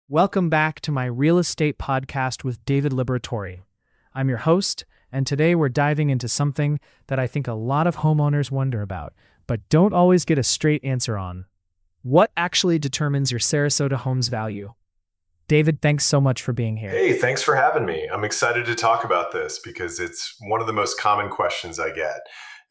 Welcome back to my real estate podcast with David Liberatore. I'm your host, and today we're diving into something that I think a lot of homeowners wonder about, but don't always get a straight answer on. What actually determines your Sarasota home's value? David, thanks so much for being here. Hey, thanks for having me. I'm excited to talk about this because it's one of the most common questions I get.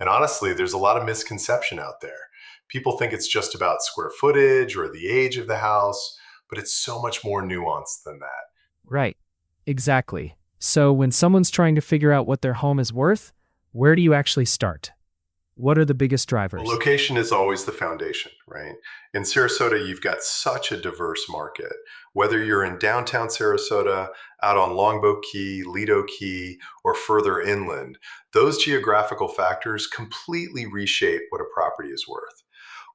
And honestly, there's a lot of misconception out there. People think it's just about square footage or the age of the house, but it's so much more nuanced than that. Right, exactly. So when someone's trying to figure out what their home is worth, where do you actually start? What are the biggest drivers? Well, location is always the foundation, right? In Sarasota, you've got such a diverse market. Whether you're in downtown Sarasota, out on Longboat Key, Lido Key, or further inland, those geographical factors completely reshape what a property is worth.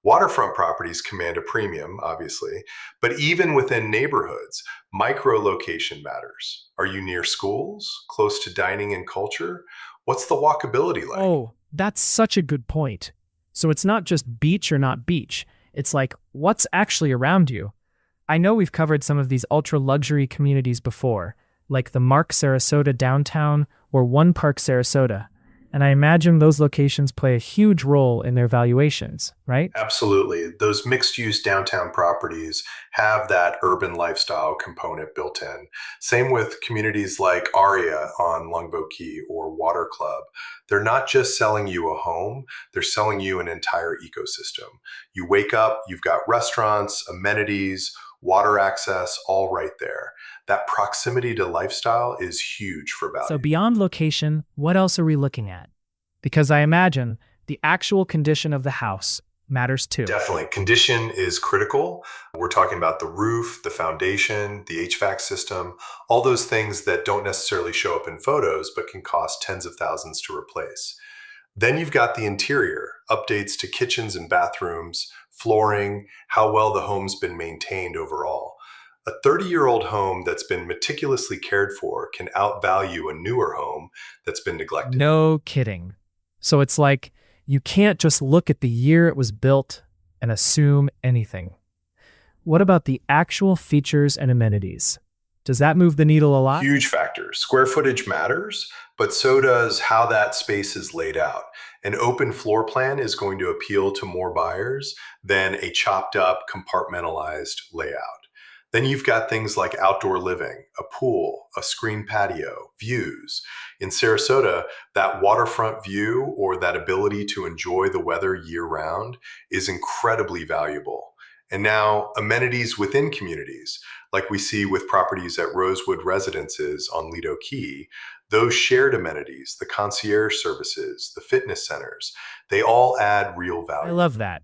Waterfront properties command a premium, obviously, but even within neighborhoods, micro-location matters. Are you near schools, close to dining and culture? What's the walkability like? Oh, that's such a good point. So it's not just beach or not beach. It's like, what's actually around you? I know we've covered some of these ultra-luxury communities before, like the Mark Sarasota downtown or One Park Sarasota. And I imagine those locations play a huge role in their valuations, right? Absolutely. Those mixed-use downtown properties have that urban lifestyle component built in. Same with communities like Aria on Longboat Key or Water Club. They're not just selling you a home, they're selling you an entire ecosystem. You wake up, you've got restaurants, amenities, water access, all right there. That proximity to lifestyle is huge for value. So beyond location, what else are we looking at? Because I imagine the actual condition of the house matters too. Definitely. Condition is critical. We're talking about the roof, the foundation, the HVAC system, all those things that don't necessarily show up in photos, but can cost tens of thousands to replace. Then you've got the interior, updates to kitchens and bathrooms, flooring, how well the home's been maintained overall. A 30-year-old home that's been meticulously cared for can outvalue a newer home that's been neglected. No kidding. So it's like, you can't just look at the year it was built and assume anything. What about the actual features and amenities? Does that move the needle a lot? Huge factor. Square footage matters, but so does how that space is laid out. An open floor plan is going to appeal to more buyers than a chopped up, compartmentalized layout. Then you've got things like outdoor living, a pool, a screened patio, views. In Sarasota, that waterfront view or that ability to enjoy the weather year round is incredibly valuable. And now amenities within communities, like we see with properties at Rosewood Residences on Lido Key, those shared amenities, the concierge services, the fitness centers, they all add real value. I love that.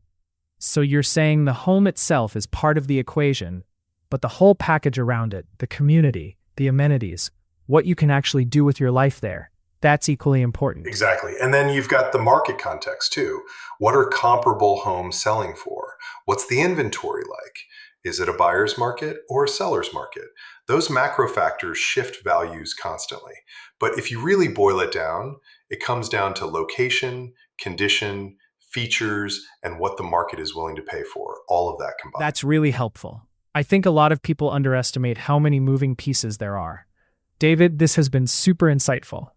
So you're saying the home itself is part of the equation, but the whole package around it, the community, the amenities, what you can actually do with your life there, that's equally important. Exactly. And then you've got the market context too. What are comparable homes selling for? What's the inventory like? Is it a buyer's market or a seller's market? Those macro factors shift values constantly. But if you really boil it down, it comes down to location, condition, features, and what the market is willing to pay for, all of that combined. That's really helpful. I think a lot of people underestimate how many moving pieces there are. David, this has been super insightful.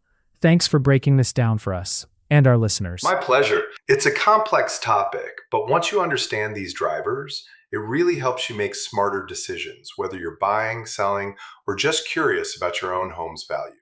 Thanks for breaking this down for us and our listeners. My pleasure. It's a complex topic, but once you understand these drivers, it really helps you make smarter decisions, whether you're buying, selling, or just curious about your own home's value.